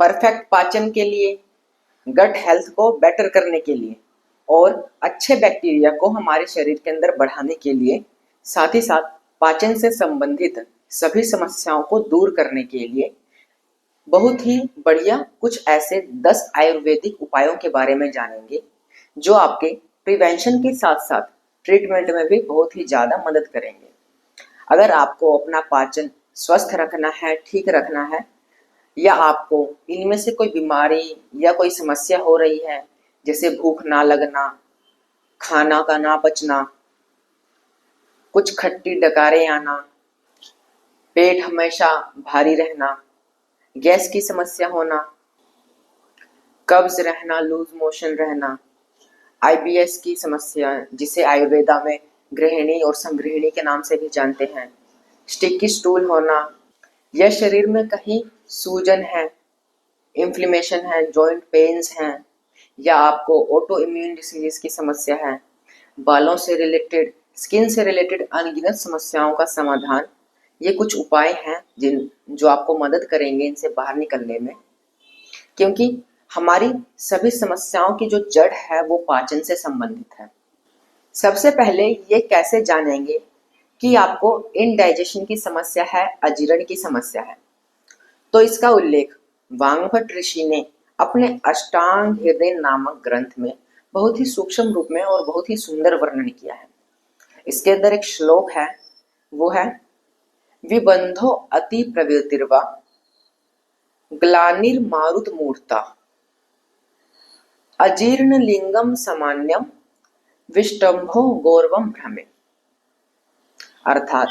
Perfect पाचन के लिए, गट हेल्थ को बेटर करने के लिए और अच्छे बैक्टीरिया को हमारे शरीर के अंदर बढ़ाने के लिए, साथ ही साथ पाचन से संबंधित सभी समस्याओं को दूर करने के लिए बहुत ही बढ़िया कुछ ऐसे 10 आयुर्वेदिक उपायों के बारे में जानेंगे जो आपके प्रिवेंशन के साथ साथ ट्रीटमेंट में भी बहुत ही ज़्यादा मदद करेंगे। अगर आपको अपना पाचन स्वस्थ रखना है, ठीक रखना है, या आपको इनमें से कोई बीमारी या कोई समस्या हो रही है, जैसे भूख ना लगना, खाना का ना पचना, कुछ खट्टी डकारें आना, पेट हमेशा भारी रहना, गैस की समस्या होना, कब्ज रहना, लूज मोशन रहना, आईबीएस की समस्या जिसे आयुर्वेदा में गृहिणी और संगृहिणी के नाम से भी जानते हैं, स्टिकी स्टूल होना, या शरीर में कहीं सूजन है, इन्फ्लेमेशन है, जॉइंट पेन्स हैं, या आपको ऑटो इम्यून डिसीज की समस्या है, बालों से रिलेटेड, स्किन से रिलेटेड अनगिनत समस्याओं का समाधान, ये कुछ उपाय हैं जो आपको मदद करेंगे इनसे बाहर निकलने में। क्योंकि हमारी सभी समस्याओं की जो जड़ है वो पाचन से संबंधित है। सबसे पहले ये कैसे जानेंगे कि आपको इनडाइजेशन की समस्या है, अजीर्ण की समस्या है, तो इसका उल्लेख वाग्भट ऋषि ने अपने अष्टांग हृदय नामक ग्रंथ में बहुत ही सूक्ष्म रूप में और बहुत ही सुंदर वर्णन किया है। इसके अंदर एक श्लोक है, वो है विबंधो अति प्रवृत्तिर्वा ग्लानिर्मारुत मूर्ता अजीर्ण लिंगम सामान्यम विष्टंभो गौरवम भ्रमे। अर्थात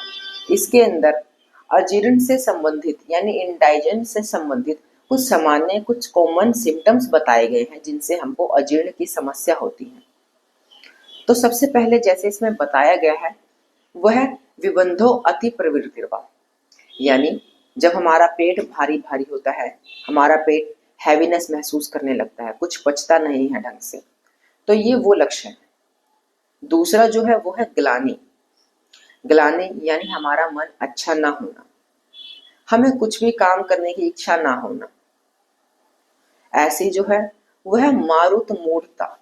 इसके अंदर अजीर्ण से संबंधित यानी इंडाइजेशन से संबंधित कुछ सामान्य, कुछ कॉमन सिम्टम्स बताए गए हैं जिनसे हमको अजीर्ण की समस्या होती है। तो सबसे पहले जैसे इसमें बताया गया है वह है विबंधो अति प्रवृत्तिर्वा, यानी जब हमारा पेट भारी भारी होता है, हमारा पेट हैवीनेस महसूस करने लगता है, कुछ पचता नहीं है ढंग से, तो ये वो लक्षण है। दूसरा जो है वो है ग्लानि। ग्लानि यानी हमारा मन अच्छा ना होना, हमें कुछ भी काम करने की इच्छा ना होना। ऐसी जो है वो है मारुत मूर्ता,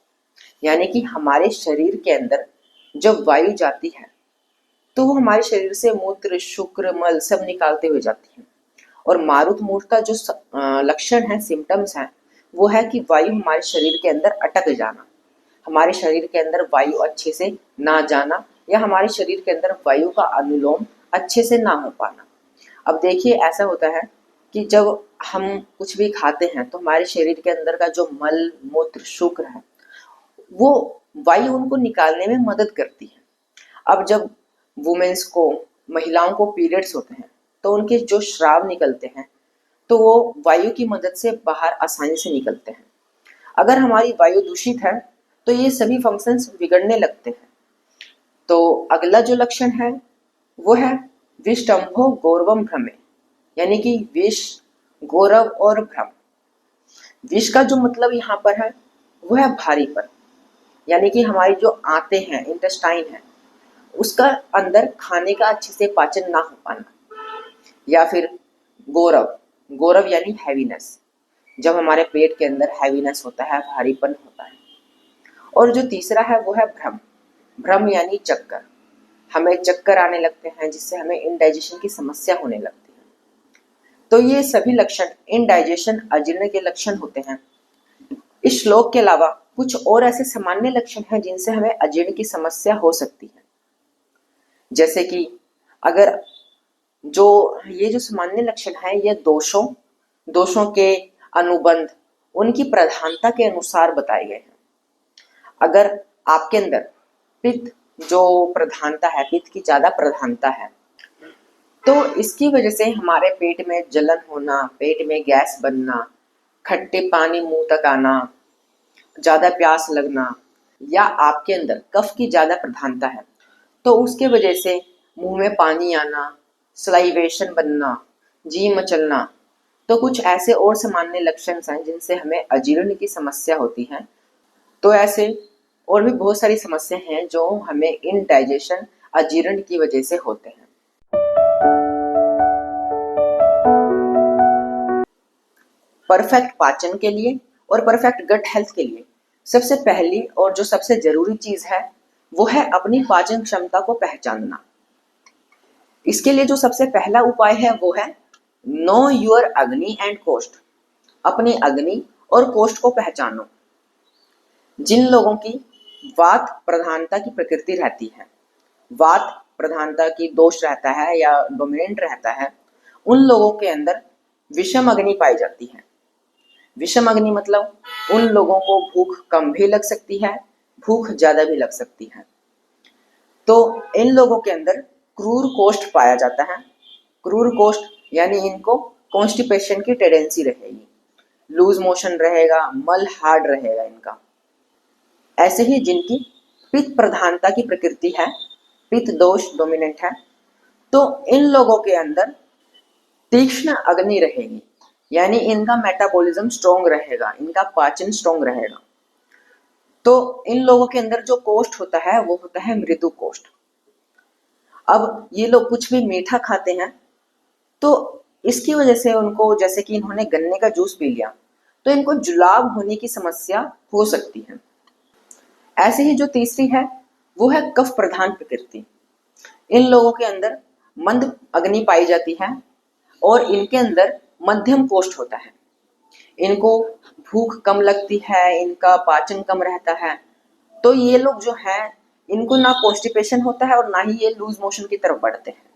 यानी कि हमारे शरीर के अंदर जब वायु जाती है तो वो हमारे शरीर से मूत्र, शुक्र, मल सब निकालते हुए जाती है। और मारुत मूर्ता जो लक्षण है, सिम्टम्स हैं, वो है कि वायु हमारे शरीर के अंदर अटक जाना, हमारे शरीर के अंदर वायु अच्छे से ना जाना, या हमारे शरीर के अंदर वायु का अनुलोम अच्छे से ना हो पाना। अब देखिए ऐसा होता है कि जब हम कुछ भी खाते हैं तो हमारे शरीर के अंदर का जो मल, मूत्र, शुक्र है वो वायु उनको निकालने में मदद करती है। अब जब वुमेन्स को, महिलाओं को पीरियड्स होते हैं तो उनके जो श्राव निकलते हैं तो वो वायु की मदद से बाहर आसानी से निकलते हैं। अगर हमारी वायु दूषित है तो ये सभी फंक्शंस बिगड़ने लगते हैं। तो अगला जो लक्षण है वो है विष्टंभो गौरवम भ्रमे, यानी कि विष, गौरव और भ्रम। विष का जो मतलब यहाँ पर है वो है भारीपन, यानी कि हमारी जो आंतें हैं, इंटेस्टाइन है, उसका अंदर खाने का अच्छे से पाचन ना हो पाना। या फिर गौरव, गौरव यानी हैवीनेस, जब हमारे पेट के अंदर हैवीनेस होता है, भारीपन होता है। और जो तीसरा है वो है भ्रम। भ्रम यानी चक्कर, हमें चक्कर आने लगते हैं जिससे हमें इनडाइजेशन की समस्या होने लगती है। तो ये सभी लक्षण इनडाइजेशन, अजीर्ण के लक्षण होते हैं। इस श्लोक के अलावा कुछ और ऐसे सामान्य लक्षण हैं जिनसे हमें अजीर्ण की समस्या हो सकती है। जैसे कि अगर ये जो सामान्य लक्षण है ये दोषों के अनुबंध, उनकी प्रधानता के अनुसार बताए गए हैं। अगर आपके अंदर पित्त जो प्रधानता है, पित्त की ज्यादा प्रधानता है, तो इसकी वजह से हमारे पेट में जलन होना, पेट में गैस बनना, खट्टे पानी मुंह तक आना, ज्यादा प्यास लगना, या आपके अंदर कफ की ज्यादा प्रधानता है तो उसके वजह से मुंह में पानी आना, सलाइवेशन बनना, जी मचलना, तो कुछ ऐसे और सामान्य लक्षण हैं जिनसे हमें अजीर्ण की समस्या होती है। तो ऐसे और भी बहुत सारी समस्याएं हैं जो हमें इनडाइजेशन, अजीर्ण की वजह से होते हैं। परफेक्ट पाचन के लिए और परफेक्ट गट हेल्थ के लिए सबसे पहली और जो सबसे जरूरी चीज है वो है अपनी पाचन क्षमता को पहचानना। इसके लिए जो सबसे पहला उपाय है वो है नो योर अग्नि एंड कोष्ठ। अपनी अग्नि और कोष्ठ को पहचानो। जिन लोगों की वात प्रधानता की प्रकृति रहती है, वात प्रधानता की दोष रहता है या डोमिनेंट रहता है, उन लोगों के अंदर विषम अग्नि पाई जाती है। विषम अग्नि मतलब उन लोगों को भूख कम भी लग सकती है, भूख ज्यादा भी लग सकती है। तो इन लोगों के अंदर क्रूर कोष्ठ पाया जाता है। क्रूर कोष्ठ यानी इनको कॉन्स्टिपेशन की टेंडेंसी रहेगी, लूज मोशन रहेगा, मल हार्ड रहेगा इनका। ऐसे ही जिनकी पित्त प्रधानता की प्रकृति है, पित्त दोष डोमिनेंट है, तो इन लोगों के अंदर तीक्ष्ण अग्नि रहेगी, यानी इनका मेटाबॉलिज्म स्ट्रॉन्ग रहेगा, इनका पाचन स्ट्रॉन्ग रहेगा। तो इन लोगों के अंदर जो कोष्ठ होता है वो होता है मृदु कोष्ठ। अब ये लोग कुछ भी मीठा खाते हैं तो इसकी वजह से उनको, जैसे कि इन्होंने गन्ने का जूस पी लिया, तो इनको जुलाब होने की समस्या हो सकती है। ऐसे ही जो तीसरी है वो है कफ प्रधान प्रकृति। इन लोगों के अंदर मंद अग्नि पाई जाती है और इनके अंदर मध्यम कोष्ठ होता है। इनको भूख कम लगती है, इनका पाचन कम रहता है। तो ये लोग जो है इनको ना कॉन्स्टिपेशन होता है और ना ही ये लूज मोशन की तरफ बढ़ते हैं।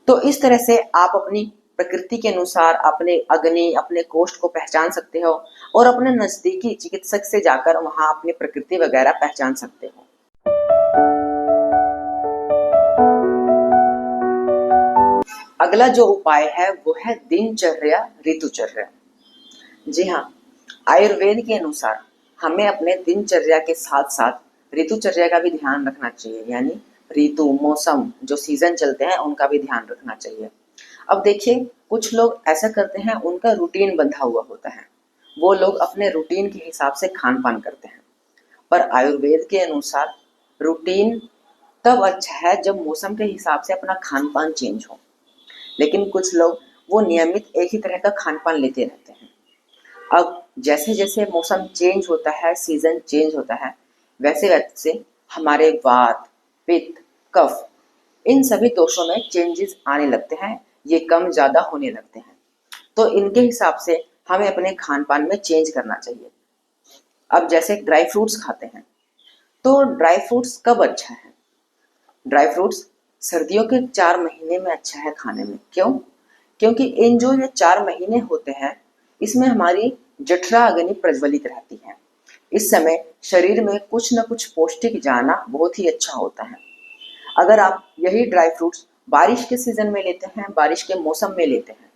तो इस तरह से आप अपनी प्रकृति के अनुसार अपने अग्नि, अपने कोष्ठ को पहचान सकते हो और अपने नजदीकी चिकित्सक से जाकर वहां अपनी प्रकृति वगैरह पहचान सकते हो। अगला जो उपाय है वो है दिनचर्या ऋतुचर्या। जी हाँ, आयुर्वेद के अनुसार हमें अपने दिनचर्या के साथ साथ ऋतुचर्या का भी ध्यान रखना चाहिए, यानी ऋतु, मौसम, जो सीजन चलते हैं उनका भी ध्यान रखना चाहिए। अब देखिए, कुछ लोग ऐसा करते हैं, उनका रूटीन बंधा हुआ होता है, वो लोग अपने रूटीन के हिसाब से खान पान करते हैं। पर आयुर्वेद के अनुसार रूटीन तब अच्छा है जब मौसम के हिसाब से अपना खान पान चेंज हो। लेकिन कुछ लोग वो नियमित एक ही तरह का खान पान लेते रहते हैं। अब जैसे जैसे मौसम चेंज होता है, सीजन चेंज होता है, वैसे वैसे हमारे वात, पित्त, कफ, इन सभी दोषों में चेंजेस आने लगते हैं, ये कम ज्यादा होने लगते हैं। तो इनके हिसाब से हमें अपने खान पान में चेंज करना चाहिए। अब जैसे ड्राई फ्रूट्स खाते हैं, तो ड्राई फ्रूट्स कब अच्छा है? ड्राई फ्रूट्स सर्दियों के 4 महीने में अच्छा है खाने में। क्यों? क्योंकि इन जो ये 4 महीने होते हैं इसमें हमारी जठरा अग्नि प्रज्वलित रहती है। इस समय शरीर में कुछ न कुछ पौष्टिक जाना बहुत ही अच्छा होता है। अगर आप यही ड्राई फ्रूट्स बारिश के सीजन में लेते हैं, बारिश के मौसम में लेते हैं,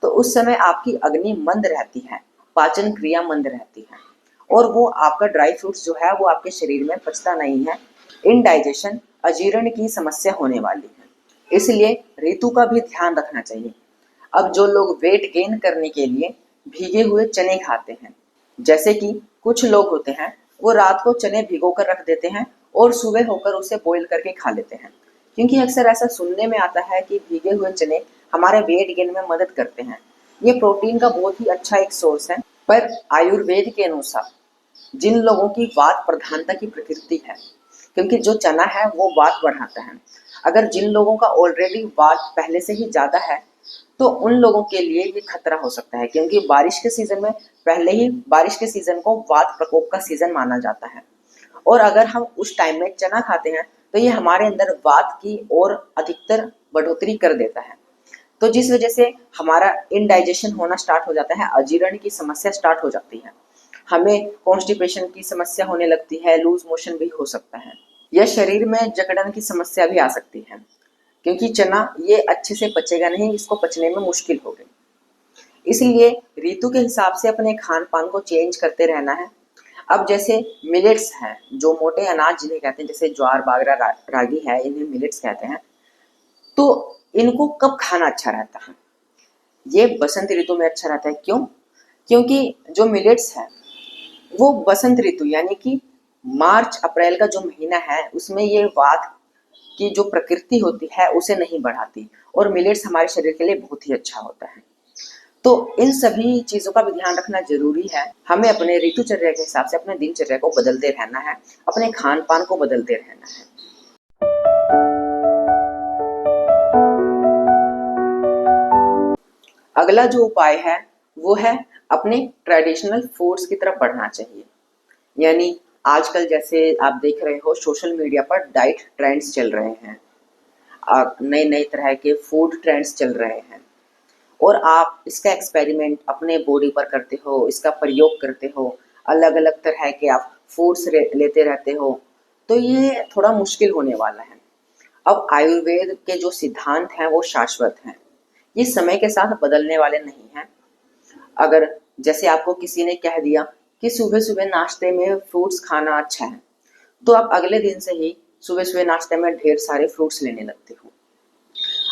तो उस समय आपकी अग्नि मंद रहती है, पाचन क्रिया मंद रहती है और वो आपका ड्राई फ्रूट्स जो है वो आपके शरीर में पचता नहीं है, इनडाइजेशन, अजीर्ण की समस्या होने वाली है। इसलिए ऋतु का भी ध्यान रखना चाहिए। अब जो लोग वेट गेन करने के लिए भीगे हुए चने खाते हैं, जैसे कि कुछ लोग होते हैं वो रात को चने भिगो कर रख देते हैं और सुबह होकर उसे बॉईल करके खा लेते हैं, क्योंकि अक्सर ऐसा सुनने में आता है कि भीगे हुए चने हमारे वेट गेन में मदद करते हैं। ये प्रोटीन का बहुत ही अच्छा एक सोर्स है। पर आयुर्वेद के अनुसार जिन लोगों की वात प्रधानता की प्रकृति है, क्योंकि जो चना है वो वात बढ़ाता है, अगर जिन लोगों का ऑलरेडी वात पहले से ही ज्यादा है तो उन लोगों के लिए ये खतरा हो सकता है, क्योंकि बारिश के सीजन में पहले ही बारिश के सीजन को वात प्रकोप का सीजन माना जाता है और अगर हम उस टाइम में चना खाते हैं तो ये हमारे अंदर वात की और अधिकतर बढ़ोतरी कर देता है। तो जिस वजह से हमारा इनडाइजेशन होना स्टार्ट हो जाता है, अजीर्ण की समस्या स्टार्ट हो जाती है, हमें कॉन्स्टिपेशन की समस्या होने लगती है, लूज मोशन भी हो सकता है, या शरीर में जकड़न की समस्या भी आ सकती है, क्योंकि चना ये अच्छे से पचेगा नहीं, इसको पचने में मुश्किल होगी। इसलिए ऋतु के हिसाब से अपने खान पान को चेंज करते रहना है। अब जैसे मिलेट्स हैं, जो मोटे अनाज जिन्हें कहते हैं, जैसे ज्वार, बाजरा, रागी है, इन्हें मिलेट्स कहते हैं, तो इनको कब खाना अच्छा रहता है? ये बसंत ऋतु में अच्छा रहता है। क्यों? क्योंकि जो मिलेट्स है वो बसंत ऋतु यानी कि मार्च अप्रैल का जो महीना है उसमें ये वात की जो प्रकृति होती है उसे नहीं बढ़ाती और मिलेट्स हमारे शरीर के लिए बहुत ही अच्छा होता है। तो इन सभी चीजों का भी ध्यान रखना जरूरी है। हमें अपने ऋतुचर्या के हिसाब से अपने दिनचर्या को बदलते रहना है, अपने खान पान को बदलते रहना है। अगला जो उपाय है वो है अपने ट्रेडिशनल फूड्स की तरफ बढ़ना चाहिए। यानी आजकल जैसे आप देख रहे हो सोशल मीडिया पर डाइट ट्रेंड्स चल रहे हैं, नए नए तरह के फूड ट्रेंड्स चल रहे हैं, और आप इसका एक्सपेरिमेंट अपने बॉडी पर करते हो, इसका प्रयोग करते हो, अलग अलग तरह के आप फूड्स लेते रहते हो, तो ये थोड़ा मुश्किल होने वाला है। अब आयुर्वेद के जो सिद्धांत हैं वो शाश्वत हैं, ये समय के साथ बदलने वाले नहीं हैं। अगर जैसे आपको किसी ने कह दिया कि सुबह सुबह नाश्ते में फ्रूट्स खाना अच्छा है, तो आप अगले दिन से ही सुबह सुबह नाश्ते में ढेर सारे फ्रूट्स लेने लगते हो।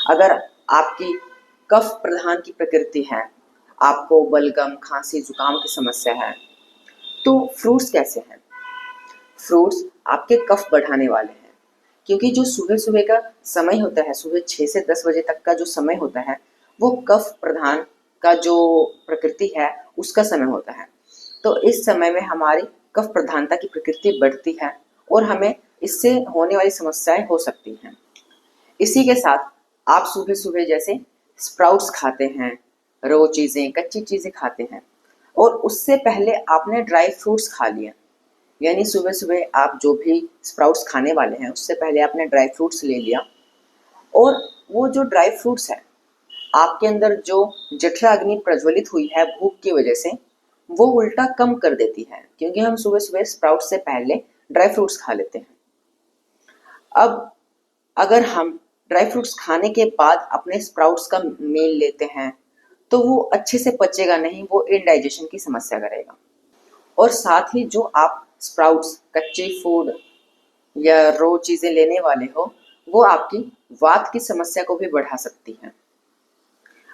अगर आपकी कफ प्रधान की प्रकृति है, आपको बलगम खांसी जुकाम की समस्या है, तो फ्रूट्स कैसे हैं? फ्रूट्स आपके कफ बढ़ाने वाले हैं, क्योंकि जो सुबह सुबह का समय होता है, सुबह 6 से 10 बजे तक का जो समय होता है, वो कफ प्रधान का जो प्रकृति है उसका समय होता है। तो इस समय में हमारी कफ प्रधानता की प्रकृति बढ़ती है और हमें इससे होने वाली समस्याएं हो सकती हैं। इसी के साथ आप सुबह सुबह जैसे स्प्राउट्स खाते हैं, रो चीज़ें, कच्ची चीज़ें खाते हैं, और उससे पहले आपने ड्राई फ्रूट्स खा लिया। यानी सुबह सुबह आप जो भी स्प्राउट्स खाने वाले हैं उससे पहले आपने ड्राई फ्रूट्स ले लिया, और वो जो ड्राई फ्रूट्स है आपके अंदर जो जठराग्नि प्रज्वलित हुई है भूख की वजह से, वो उल्टा कम कर देती है, क्योंकि हम सुबह सुबह स्प्राउट्स से पहले ड्राई फ्रूट्स खा लेते हैं। अब अगर हम ड्राई फ्रूट्स खाने के बाद अपने स्प्राउट्स का मील लेते हैं तो वो अच्छे से पचेगा नहीं, वो इनडाइजेशन की समस्या करेगा। और साथ ही जो आप स्प्राउट्स, कच्चे फूड या रो चीज़ें लेने वाले हो, वो आपकी वात की समस्या को भी बढ़ा सकती हैं।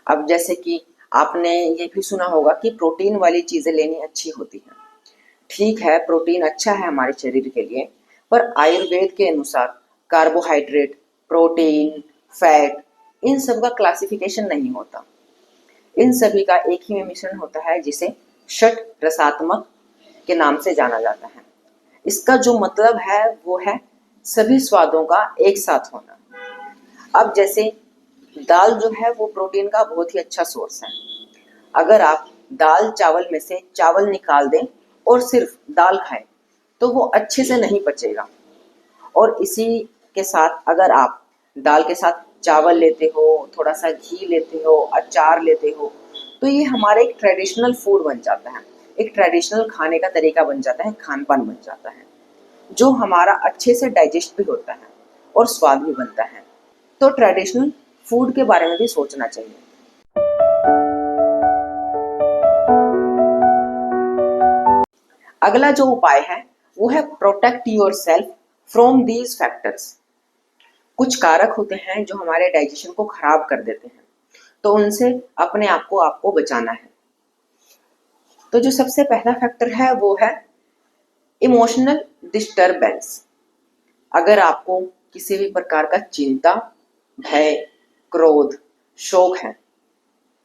अब जैसे कि आपने ये भी सुना होगा कि प्रोटीन वाली चीज़ें लेनी अच्छी होती हैं। ठीक है, प्रोटीन अच्छा है हमारे शरीर के लिए, पर आयुर्वेद के अनुसार कार्बोहाइड्रेट, प्रोटीन, फैट, इन सब का क्लासिफिकेशन नहीं होता। इन सभी का एक ही में मिश्रण होता है, जिसे षट रसात्मक के नाम से जाना जाता है। इसका जो मतलब है वो है सभी स्वादों का एक साथ होना। अब जैसे दाल जो है वो प्रोटीन का बहुत ही अच्छा सोर्स है। अगर आप दाल चावल में से चावल निकाल दें और सिर्फ दाल खाएं तो वो अच्छे से नहीं पचेगा। और इसी के साथ अगर आप दाल के साथ चावल लेते हो, थोड़ा सा घी लेते हो, अचार लेते हो, तो ये हमारा एक ट्रेडिशनल फूड बन जाता है, एक ट्रेडिशनल खाने का तरीका बन जाता है, खान पान बन जाता है, जो हमारा अच्छे से डाइजेस्ट भी होता है और स्वाद भी बनता है। तो ट्रेडिशनल फूड के बारे में भी सोचना चाहिए। अगला जो उपाय है वो है protect your self from these factors. कुछ कारक होते हैं जो हमारे डाइजेशन को खराब कर देते हैं, तो उनसे अपने आप को आपको बचाना है। तो जो सबसे पहला फैक्टर है वो है इमोशनल डिस्टरबेंस। अगर आपको किसी भी प्रकार का चिंता, भय, क्रोध, शोक है,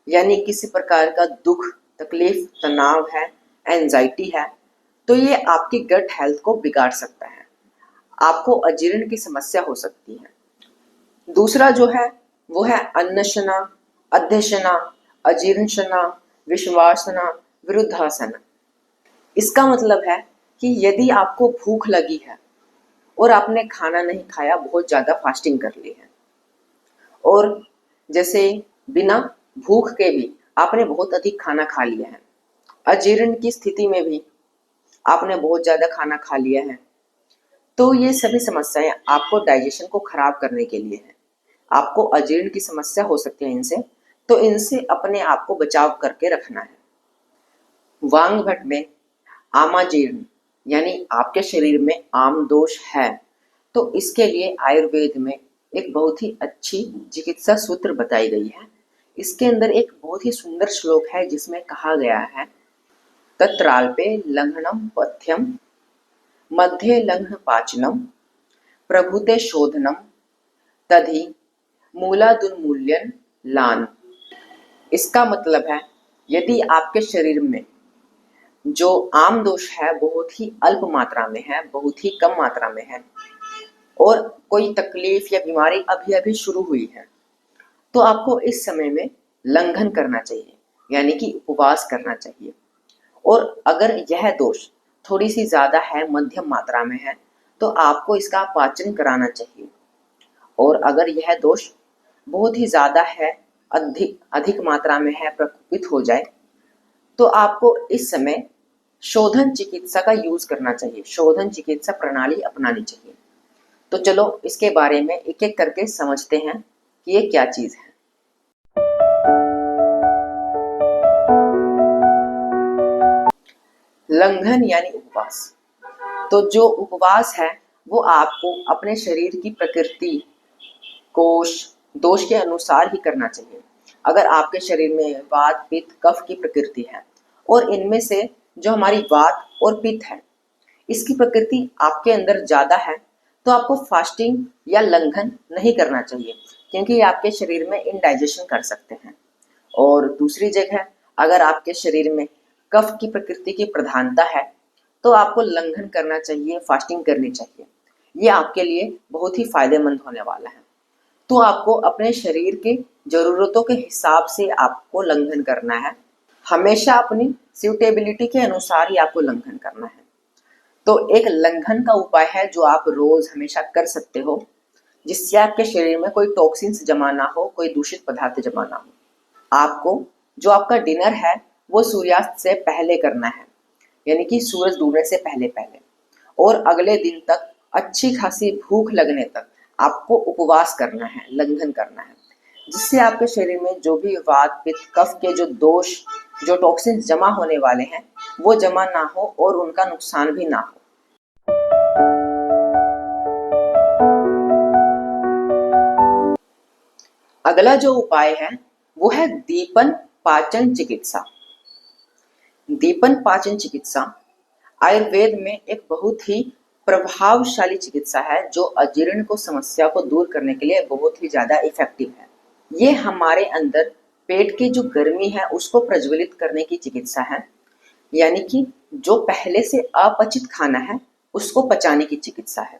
यानी किसी प्रकार का दुख, तकलीफ, तनाव है, एंजाइटी है, तो ये आपकी गट हेल्थ को बिगाड़ सकता है, आपको अजीर्ण की समस्या हो सकती है। दूसरा जो है वो है अन्नशना, अध्यशना, अजीर्णशना, विश्वासना, विरुद्धासना। इसका मतलब है कि यदि आपको भूख लगी है और आपने खाना नहीं खाया, बहुत ज़्यादा फास्टिंग कर ली है, और जैसे बिना भूख के भी आपने बहुत अधिक खाना खा लिया है, अजीर्ण की स्थिति में भी आपने बहुत ज़्यादा खाना खा लिया है, तो ये सभी समस्याएं आपको डाइजेशन को खराब करने के लिए है। आपको अजीर्ण की समस्या हो सकती है इनसे, तो इनसे अपने आप को बचाव करके रखना है। वांग भट में आमाजीर्ण, यानी आपके शरीर में आम दोष है, तो इसके लिए आयुर्वेद में एक बहुत ही अच्छी चिकित्सा सूत्र बताई गई है। इसके अंदर एक बहुत ही सुंदर श्लोक है जिसमें कहा गया है, तत्राल्पे लंघनम पथ्यम मध्ये लंघन पाचनम प्रभुते शोधनम तद्धि मूलादुन्मूल्यन लान। इसका मतलब है यदि आपके शरीर में जो आम दोष है बहुत ही अल्प मात्रा में है, बहुत ही कम मात्रा में है, और कोई तकलीफ या बीमारी अभी अभी शुरू हुई है, तो आपको इस समय में लंघन करना चाहिए, यानी कि उपवास करना चाहिए। और अगर यह दोष थोड़ी सी ज्यादा है, मध्यम मात्रा में है, तो आपको इसका पाचन कराना चाहिए। और अगर यह दोष बहुत ही ज्यादा है, अधिक अधिक मात्रा में है, प्रकोपित हो जाए, तो आपको इस समय शोधन चिकित्सा का यूज करना चाहिए, शोधन चिकित्सा प्रणाली अपनानी चाहिए। तो चलो इसके बारे में एक एक करके समझते हैं कि ये क्या चीज है। लंघन यानी उपवास। तो जो उपवास है वो आपको अपने शरीर की प्रकृति, कोष, दोष के अनुसार ही करना चाहिए। अगर आपके शरीर में वात, पित्त, कफ की प्रकृति है और इनमें से जो हमारी वात और पित्त है इसकी प्रकृति आपके अंदर ज्यादा है, तो आपको फास्टिंग या लंघन नहीं करना चाहिए, क्योंकि ये आपके शरीर में इनडाइजेशन कर सकते हैं। और दूसरी जगह अगर आपके शरीर में कफ की प्रकृति की प्रधानता है, तो आपको लंघन करना चाहिए, फास्टिंग करनी चाहिए। ये आपके लिए बहुत ही फायदेमंद होने वाला है। तो आपको अपने शरीर के जरूरतों के हिसाब से आपको लंघन करना है। हमेशा अपनी सूटेबिलिटी के अनुसार ही आपको लंघन करना है। तो एक लंघन का उपाय है जो आप रोज हमेशा कर सकते हो, जिससे आपके शरीर में कोई टॉक्सिन्स जमा ना हो, कोई दूषित पदार्थ जमा ना हो। आपको जो आपका डिनर है वो सूर्यास्त से पहले करना है, यानी कि सूरज डूबने से पहले पहले, और अगले दिन तक अच्छी खासी भूख लगने तक आपको उपवास करना है, लंघन करना है, जिससे आपके शरीर में जो भी वात, पित्त, कफ के जो दोष, जो टॉक्सिन्स जमा होने वाले हैं वो जमा ना हो और उनका नुकसान भी ना हो। अगला जो उपाय है वो है दीपन पाचन चिकित्सा। दीपन पाचन चिकित्सा आयुर्वेद में एक बहुत ही प्रभावशाली चिकित्सा है, जो अजीर्ण को समस्या को दूर करने के लिए बहुत ही ज्यादा इफेक्टिव है। ये हमारे अंदर पेट की जो गर्मी है उसको प्रज्वलित करने की चिकित्सा है, यानी कि जो पहले से अपचित खाना है उसको पचाने की चिकित्सा है।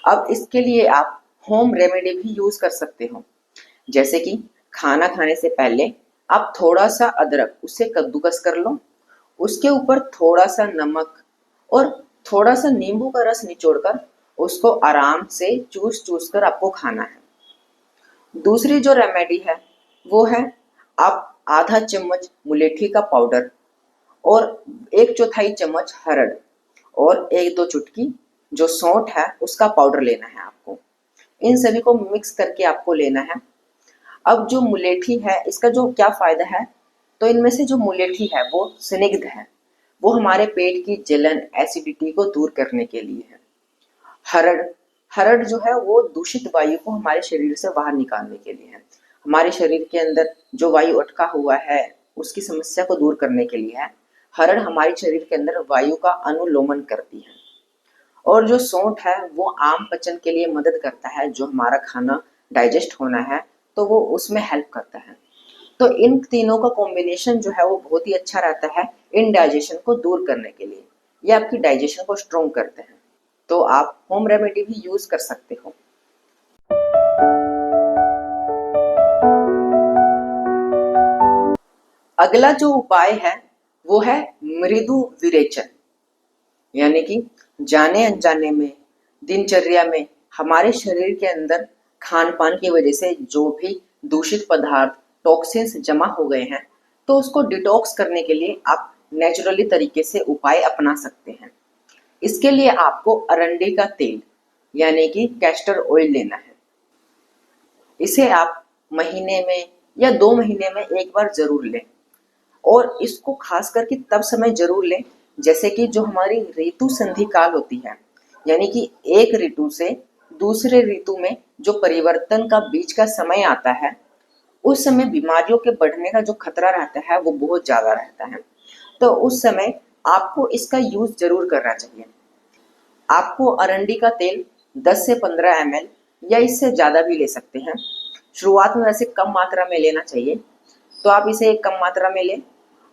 अब इसके लिए आप होम रेमेडी भी यूज कर सकते हो, जैसे कि खाना खाने से पहले आप थोड़ा सा अदरक उसे कद्दूकस कर लो, उसके ऊपर थोड़ा सा नमक और थोड़ा सा नींबू का रस निचोड़कर उसको आराम से चूस चूस कर आपको खाना है। दूसरी जो रेमेडी है वो है आप आधा चम्मच मुलेठी का पाउडर और 1/4 चम्मच हरड़ और 1-2 चुटकी जो सौंठ है उसका पाउडर लेना है आपको। इन सभी को मिक्स करके आपको लेना है। अब जो मुलेठी है इसका जो क्या फायदा है, तो इनमें से जो मुलेठी है वो स्निग्ध है, वो हमारे पेट की जलन, एसिडिटी को दूर करने के लिए है। हरड़ हरड़ जो है वो दूषित वायु को हमारे शरीर से बाहर निकालने के लिए है। हमारे शरीर के अंदर जो वायु अटका हुआ है उसकी समस्या को दूर करने के लिए है। हरड़ हमारे शरीर के अंदर वायु का अनुलोमन करती है। और जो सौंठ है वो आम पचन के लिए मदद करता है, जो हमारा खाना डाइजेस्ट होना है तो वो उसमें हेल्प करता है। तो इन तीनों का कॉम्बिनेशन जो है वो बहुत ही अच्छा रहता है इनडाइजेशन को दूर करने के लिए। ये आपकी डाइजेशन को स्ट्रॉन्ग करते हैं। तो आप होम रेमेडी भी यूज कर सकते हो। अगला जो उपाय है वो है मृदु विरेचन, यानी कि जाने अनजाने में दिनचर्या में हमारे शरीर के अंदर खान पान की वजह से जो भी दूषित पदार्थ, टॉक्सिन्स जमा हो गए हैं, तो उसको डिटॉक्स करने के लिए आप नेचुरली तरीके से उपाय अपना सकते हैं। इसके लिए आपको अरंडी का तेल यानी कि कैस्टर ऑयल लेना है। इसे आप महीने में या 2 महीने में एक बार जरूर लें, और इसको खास करके तब समय जरूर लें जैसे कि जो हमारी ऋतु संधि काल होती है, यानी कि एक ऋतु से दूसरे ऋतु में जो परिवर्तन का बीच का समय आता है, उस समय बीमारियों के बढ़ने का जो खतरा रहता है वो बहुत ज्यादा रहता है। तो उस समय आपको इसका यूज जरूर करना चाहिए। आपको अरंडी का तेल 10 से 15 ml या इससे ज्यादा भी ले सकते हैं। शुरुआत में वैसे कम मात्रा में लेना चाहिए, तो आप इसे कम मात्रा में लें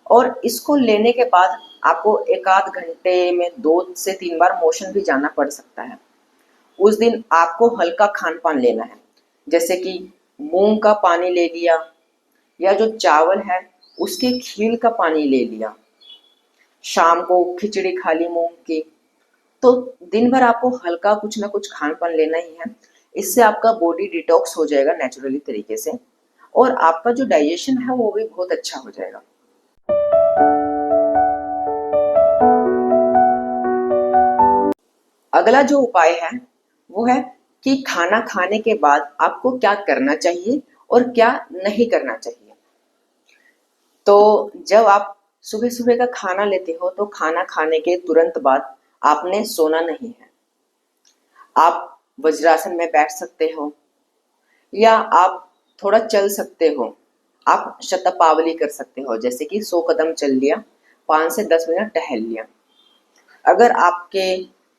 और इसको लेने के बाद आपको एक आध घंटे में 2 से 3 बार मोशन भी जाना पड़ सकता है। उस दिन आपको हल्का खान पान लेना है, जैसे कि मूंग का पानी ले लिया या जो चावल है उसके खील का पानी ले लिया, शाम को खिचड़ी खा ली मूंग की। तो दिन भर आपको हल्का कुछ ना कुछ खान पान लेना ही है। इससे आपका बॉडी डिटॉक्स हो जाएगा नेचुरली तरीके से और आपका जो डाइजेशन है वो भी बहुत अच्छा हो जाएगा। अगला जो उपाय है वो है कि खाना खाने के बाद आपको क्या करना चाहिए और क्या नहीं करना चाहिए। तो जब आप सुबह सुबह का खाना लेते हो तो खाना खाने के तुरंत बाद आपने सोना नहीं है। आप वज्रासन में बैठ सकते हो या आप थोड़ा चल सकते हो। आप शतपावली कर सकते हो, जैसे कि 100 कदम चल लिया, 5 से 10 मिनट टहल लिया। अगर आपके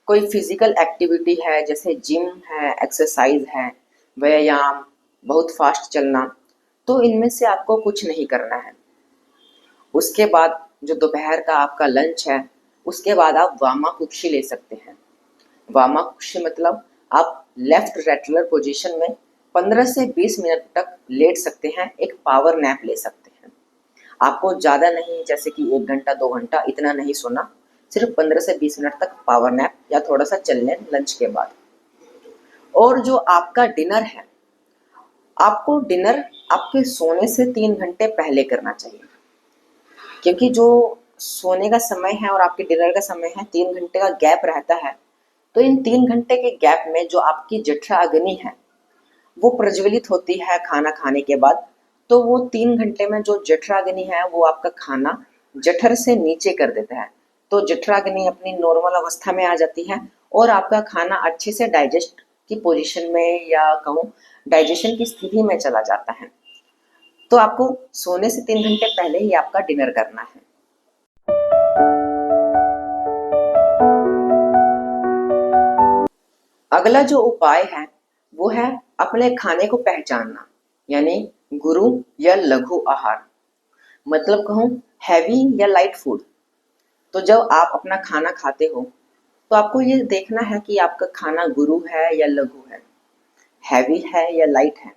कोई फिजिकल एक्टिविटी है जैसे जिम है, एक्सरसाइज है, व्यायाम, बहुत फास्ट चलना, तो इनमें से आपको कुछ नहीं करना है। उसके बाद जो दोपहर का आपका लंच है उसके बाद आप वामाकुक्षी ले सकते हैं। वामाकुक्षी मतलब आप लेफ्ट रेटुलर पोजीशन में 15 से 20 मिनट तक लेट सकते हैं, एक पावर नैप ले सकते हैं। आपको ज़्यादा नहीं, जैसे कि 1 घंटा 2 घंटा इतना नहीं सोना, सिर्फ 15 से 20 मिनट तक पावर नैप या थोड़ा सा चल लें लंच के बाद। और जो आपका डिनर है, आपको डिनर आपके सोने से 3 घंटे पहले करना चाहिए, क्योंकि जो सोने का समय है और आपके डिनर का समय है 3 घंटे का गैप रहता है। तो इन 3 घंटे के गैप में जो आपकी जठर अग्नि है वो प्रज्वलित होती है खाना खाने के बाद। तो वो 3 घंटे में जो जठराग्नि है वो आपका खाना जठर से नीचे कर देता है। तो जठराग्नि अपनी नॉर्मल अवस्था में आ जाती है और आपका खाना अच्छे से डाइजेस्ट की पोजीशन में या कहूँ डाइजेशन की स्थिति में चला जाता है। तो आपको सोने से 3 घंटे पहले ही आपका डिनर करना है। अगला जो उपाय है वो है अपने खाने को पहचानना, यानी गुरु या लघु आहार, मतलब कहूँ हैवी या लाइट फूड। तो जब आप अपना खाना खाते हो तो आपको ये देखना है कि आपका खाना गुरु है या लघु है, हैवी है या लाइट है।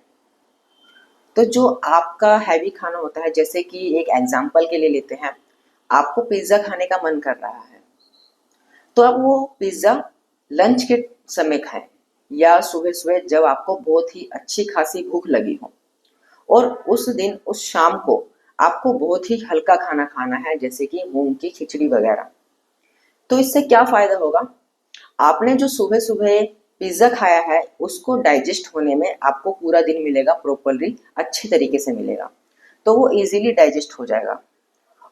तो जो आपका हैवी खाना होता है, जैसे कि एक एग्जांपल के लिए लेते हैं, आपको पिज्ज़ा खाने का मन कर रहा है तो अब वो पिज्ज़ा लंच के समय खाएं या सुबह सुबह जब आपको बहुत ही अच्छी खासी भूख लगी हो। और उस दिन उस शाम को आपको बहुत ही हल्का खाना खाना है, जैसे कि मूंग की खिचड़ी वगैरह। तो इससे क्या फायदा होगा, आपने जो सुबह सुबह पिज्ज़ा खाया है उसको डाइजेस्ट होने में आपको पूरा दिन मिलेगा, प्रॉपरली अच्छे तरीके से मिलेगा, तो वो इजीली डाइजेस्ट हो जाएगा।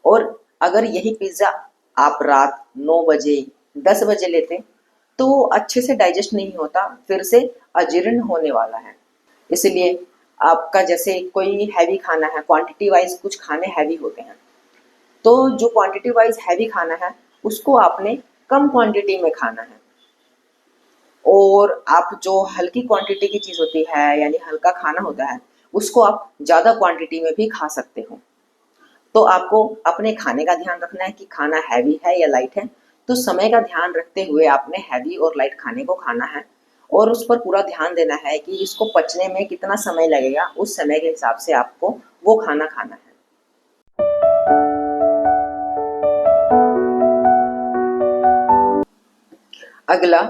और अगर यही पिज्ज़ा आप रात 9 बजे 10 बजे लेते तो वो अच्छे से डाइजेस्ट नहीं होता, फिर से अजीर्ण होने वाला है। इसलिए आपका जैसे कोई हैवी खाना है, क्वांटिटी वाइज कुछ खाने हैवी होते हैं, तो जो क्वांटिटी वाइज हैवी खाना है उसको आपने कम क्वांटिटी में खाना है। और आप जो हल्की क्वांटिटी की चीज़ होती है यानी हल्का खाना होता है उसको आप ज़्यादा क्वांटिटी में भी खा सकते हो। तो आपको अपने खाने का ध्यान रखना है कि खाना हैवी है या लाइट है। तो समय का ध्यान रखते हुए आपने हैवी और लाइट खाने को खाना है और उस पर पूरा ध्यान देना है कि इसको पचने में कितना समय लगेगा, उस समय के हिसाब से आपको वो खाना खाना है। अगला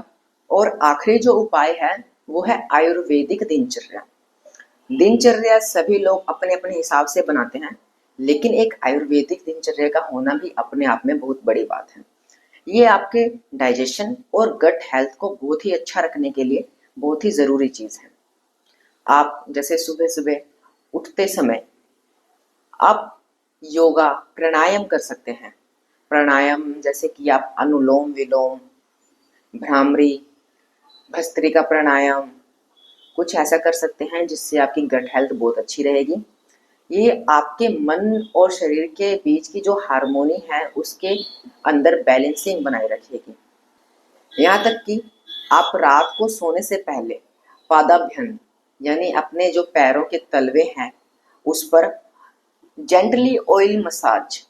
और आखिरी जो उपाय है वो है आयुर्वेदिक दिनचर्या। दिनचर्या सभी लोग अपने अपने हिसाब से बनाते हैं, लेकिन एक आयुर्वेदिक दिनचर्या का होना भी अपने आप में बहुत बड़ी बात है। ये आपके डाइजेशन और गट हेल्थ को बहुत ही अच्छा रखने के लिए बहुत ही ज़रूरी चीज़ है। आप जैसे सुबह सुबह उठते समय आप योगा प्राणायाम कर सकते हैं। प्राणायाम जैसे कि आप अनुलोम विलोम, भ्रामरी, भस्त्रिका प्राणायाम, कुछ ऐसा कर सकते हैं जिससे आपकी गट हेल्थ बहुत अच्छी रहेगी। ये आपके मन और शरीर के बीच की जो हार्मोनी है उसके अंदर बैलेंसिंग बनाए रखेगी। यहाँ तक कि आप रात को सोने से पहले पादाभ्यंग यानी अपने जो पैरों के तलवे हैं उस पर जेंटली ऑयल मसाज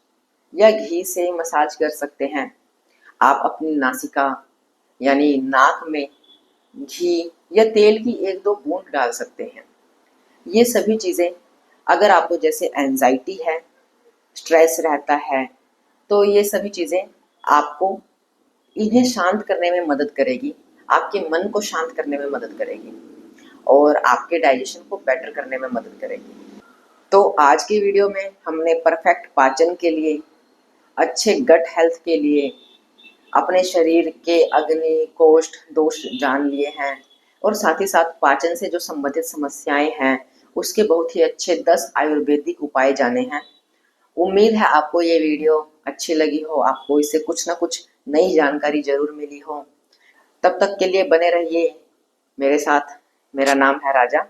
या घी से मसाज कर सकते हैं। आप अपनी नासिका यानी नाक में घी या तेल की एक दो बूंद डाल सकते हैं। ये सभी चीज़ें अगर आपको जैसे एंजाइटी है, स्ट्रेस रहता है, तो ये सभी चीज़ें आपको इन्हें शांत करने में मदद करेगी, आपके मन को शांत करने में मदद करेगी और आपके डाइजेशन को बेटर करने में मदद करेगी। तो आज की वीडियो में हमने परफेक्ट पाचन के लिए, अच्छे गट हेल्थ के लिए अपने शरीर के अग्नि कोष्ठ दोष जान लिए हैं और साथ ही साथ पाचन से जो संबंधित समस्याएं हैं उसके बहुत ही अच्छे 10 आयुर्वेदिक उपाय जाने हैं। उम्मीद है आपको ये वीडियो अच्छी लगी हो, आपको इससे कुछ ना कुछ नई जानकारी जरूर मिली हो। तब तक के लिए बने रहिए मेरे साथ। मेरा नाम है राजा।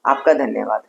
आपका धन्यवाद।